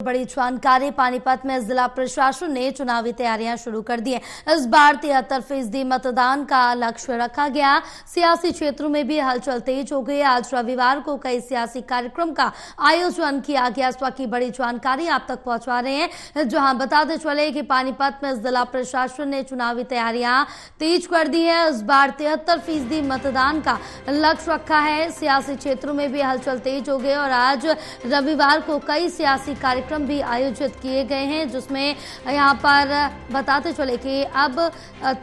बड़ी जानकारी। पानीपत में जिला प्रशासन ने चुनावी तैयारियां शुरू कर दी हैं। इस बार 73% मतदान का लक्ष्य रखा गया। सियासी क्षेत्रों में भी हलचल तेज हो गई। आज रविवार को कई सियासी कार्यक्रम का आयोजन किया गया। इस वक्त की बड़ी जानकारी आप तक पहुंचा रहे हैं, जहां बताते चले कि पानीपत में जिला प्रशासन ने चुनावी तैयारियां तेज कर दी है। इस बार 73% मतदान का लक्ष्य रखा है। सियासी क्षेत्रों में भी हलचल तेज हो गई और आज रविवार को कई सियासी कार्यक्रम भी आयोजित किए गए हैं, जिसमें यहां पर बताते चले कि अब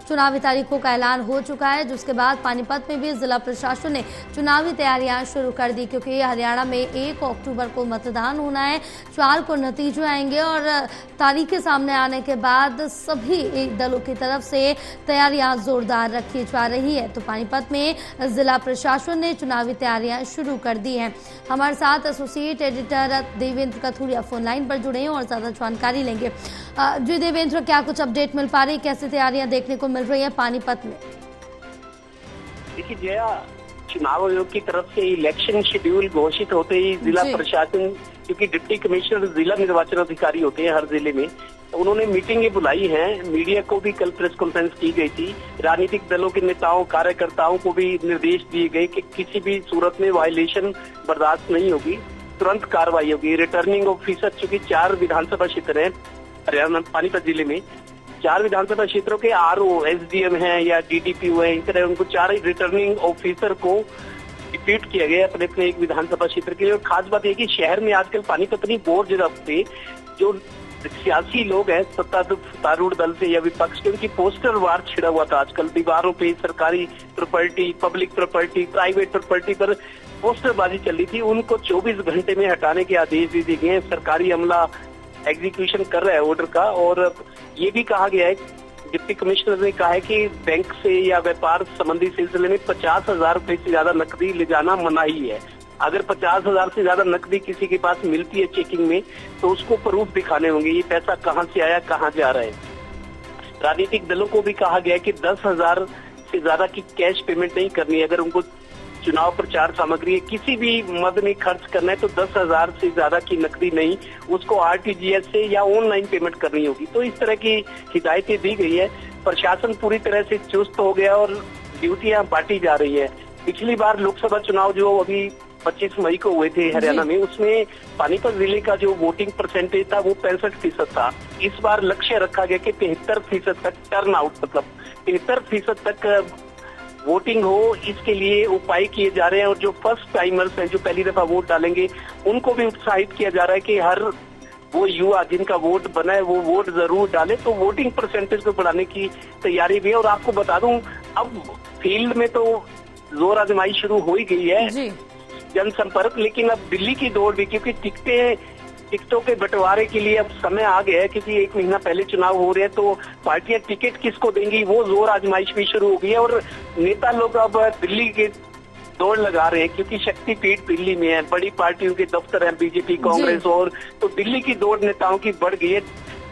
चुनावी तारीखों का ऐलान हो चुका है, जिसके बाद पानीपत में भी जिला प्रशासन ने चुनावी तैयारियां शुरू कर दी, क्योंकि हरियाणा में 1 अक्टूबर को मतदान होना है, 4 को नतीजे आएंगे और तारीखें सामने आने के बाद सभी दलों की तरफ से तैयारियां जोरदार रखी जा रही है। तो पानीपत में जिला प्रशासन ने चुनावी तैयारियां शुरू कर दी हैं। हमारे साथ associate editor Devendra Kathuria phone line पर जुड़े हैं और ज्यादा जानकारी लेंगे। जी देवेंद्र, क्या कुछ अपडेट मिल पा रही, कैसी तैयारियां देखने को मिल रही है पानीपत में? देखिए जया, चुनाव आयोग की तरफ से इलेक्शन शेड्यूल घोषित होते ही जिला प्रशासन, क्योंकि डिप्टी कमिश्नर जिला निर्वाचन अधिकारी होते हैं हर जिले में, तो उन्होंने मीटिंगें बुलाई हैं। मीडिया को भी कल प्रेस कॉन्फ्रेंस की गई थी। राजनीतिक दलों के नेताओं कार्यकर्ताओं को भी निर्देश दिए गए कि किसी भी सूरत में वायलेशन बर्दाश्त नहीं होगी, तुरंत कार्रवाई होगी। रिटर्निंग ऑफिसर, चूंकि 4 विधानसभा क्षेत्र हैं हरियाणा पानीपत जिले में, 4 विधानसभा क्षेत्रों के आरओ, एसडीएम हैं या डीडीपीओ हैं, इस तरह उनको 4 रिटर्निंग ऑफिसर को डिप्यूट किया गया अपने अपने एक विधानसभा क्षेत्र के लिए। और खास बात यह कि शहर में आजकल पानीपत नहीं, बोर्ड जगह पे जो सियासी लोग हैं सत्तारूढ़ दल से या विपक्ष के, उनकी पोस्टर वार छिड़ा हुआ था। आजकल दीवारों पे सरकारी property, public property, private property पर पोस्टरबाजी चल रही थी। उनको 24 घंटे में हटाने के आदेश दे दिए गए। सरकारी अमला एग्जीक्यूशन कर रहा है ऑर्डर का। और ये भी कहा गया है, डिप्टी कमिश्नर ने कहा है कि बैंक से या व्यापार संबंधी सिलसिले में 50,000 रुपए से ज्यादा नकदी ले जाना मनाही है। अगर 50,000 से ज्यादा नकदी किसी के पास मिलती है चेकिंग में, तो उसको प्रूफ दिखाने होंगे, ये पैसा कहाँ से आया, कहाँ जा रहा है। राजनीतिक दलों को भी कहा गया है कि 10,000 से ज्यादा की कैश पेमेंट नहीं करनी है। अगर उनको चुनाव प्रचार सामग्री किसी भी मद में खर्च करना है तो 10,000 से ज्यादा की नकदी नहीं, उसको आरटीजीएस से या ऑनलाइन पेमेंट करनी होगी। तो इस तरह की हिदायतें दी गई है। प्रशासन पूरी तरह से चुस्त हो गया और ड्यूटियां बांटी जा रही है। पिछली बार लोकसभा चुनाव जो अभी 25 मई को हुए थे हरियाणा में, उसमें पानीपत जिले का जो वोटिंग परसेंटेज था वो 65% था। इस बार लक्ष्य रखा गया कि 73% तक टर्न आउट, मतलब 73% तक वोटिंग हो, इसके लिए उपाय किए जा रहे हैं। और जो फर्स्ट टाइमर्स हैं, जो पहली दफा वोट डालेंगे, उनको भी उत्साहित किया जा रहा है कि हर वो युवा जिनका वोट बना है वो वोट जरूर डाले। तो वोटिंग परसेंटेज को बढ़ाने की तैयारी भी है। और आपको बता दूं, अब फील्ड में तो जोर आजमाई शुरू हो ही गई है, जनसंपर्क। लेकिन अब दिल्ली की दौड़ भी, क्योंकि टिकटों के बंटवारे के लिए अब समय आ गया है, क्योंकि 1 महीना पहले चुनाव हो रहे हैं, तो पार्टियां टिकट किसको देंगी वो जोर आजमाइश भी शुरू हो गई है। और नेता लोग अब दिल्ली के दौड़ लगा रहे हैं, क्योंकि शक्तिपीठ दिल्ली में है, बड़ी पार्टियों के दफ्तर हैं, बीजेपी, कांग्रेस, और तो दिल्ली की दौड़ नेताओं की बढ़ गई है।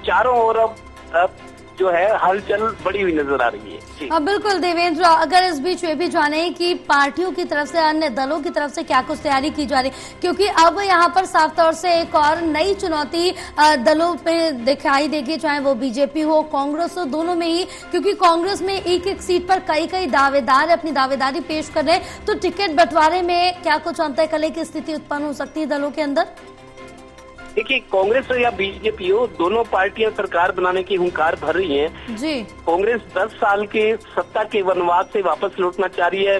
चारों ओर अब जो है हलचल बड़ी हुई नजर आ रही है। अब बिल्कुल देवेंद्र, अगर इस बीच ये भी जाने कि पार्टियों की तरफ से, अन्य दलों की तरफ से क्या कुछ तैयारी की जा रही, क्योंकि अब यहाँ पर साफ तौर से एक और नई चुनौती दलों पे दिखाई देगी, चाहे वो बीजेपी हो, कांग्रेस हो, दोनों में ही, क्योंकि कांग्रेस में एक सीट पर कई दावेदार अपनी दावेदारी पेश कर रहे हैं। तो टिकट बंटवारे में क्या कुछ अंतःकलह की स्थिति उत्पन्न हो सकती है दलों के अंदर? देखिए, कांग्रेस या बीजेपी हो, दोनों पार्टियां सरकार बनाने की हुंकार भर रही हैं। जी। कांग्रेस 10 साल के सत्ता के वनवास से वापस लौटना चाह रही है,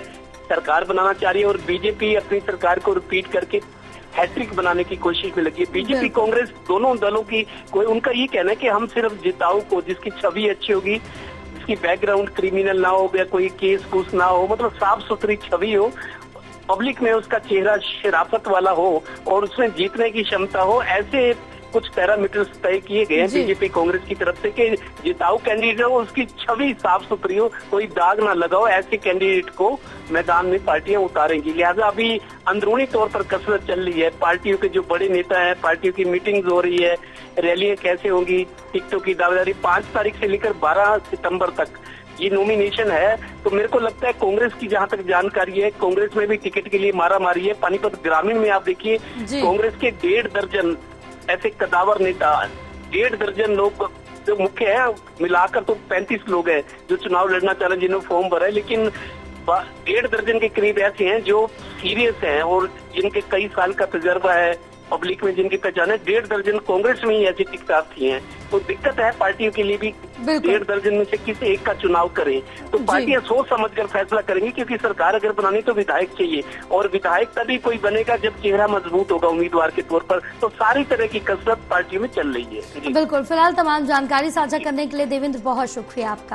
सरकार बनाना चाह रही है। और बीजेपी अपनी सरकार को रिपीट करके हैट्रिक बनाने की कोशिश में लगी है। बीजेपी कांग्रेस दोनों दलों की उनका ये कहना है कि हम सिर्फ जिताऊ को, जिसकी छवि अच्छी होगी, जिसकी बैकग्राउंड क्रिमिनल ना हो या कोई केस कुछ ना हो, मतलब साफ सुथरी छवि हो, पब्लिक में उसका चेहरा शराफत वाला हो और उसमें जीतने की क्षमता हो, ऐसे कुछ पैरामीटर्स तय किए गए हैं बीजेपी कांग्रेस की तरफ से कि जिताऊ कैंडिडेट हो, उसकी छवि साफ सुथरी हो, कोई दाग ना लगाओ, ऐसे कैंडिडेट को मैदान में पार्टियां उतारेंगी। लिहाजा अभी अंदरूनी तौर पर कसरत चल रही है। पार्टियों के जो बड़े नेता हैं, पार्टियों की मीटिंग्स हो रही है, रैलियां कैसे होंगी, टिकटों की दावेदारी। 5 तारीख से लेकर 12 सितंबर तक ये नॉमिनेशन है। तो मेरे को लगता है कांग्रेस की जहां तक जानकारी है, कांग्रेस में भी टिकट के लिए मारा मारी है। पानीपत ग्रामीण में आप देखिए, कांग्रेस के 1.5 दर्जन ऐसे कदावर नेता 1.5 दर्जन लोग जो मुख्य है, मिलाकर तो 35 लोग हैं जो चुनाव लड़ना चाह रहे हैं, जिन्होंने फॉर्म भरा है, लेकिन 1.5 दर्जन के करीब ऐसे हैं जो सीरियस हैं और जिनके कई साल का तजर्बा है, पब्लिक में जिनकी पहचान है। 1.5 दर्जन कांग्रेस में ही ऐसी टिकटार्थी हैं, तो दिक्कत है पार्टियों के लिए भी। 1.5 दर्जन में से किसी एक का चुनाव करें तो पार्टियां सोच समझकर फैसला करेंगी, क्योंकि सरकार अगर बनानी तो विधायक चाहिए, और विधायक तभी कोई बनेगा जब चेहरा मजबूत होगा उम्मीदवार के तौर पर। तो सारी तरह की कसरत पार्टियों में चल रही है। बिल्कुल, फिलहाल तमाम जानकारी साझा करने के लिए देवेंद्र बहुत शुक्रिया आपका।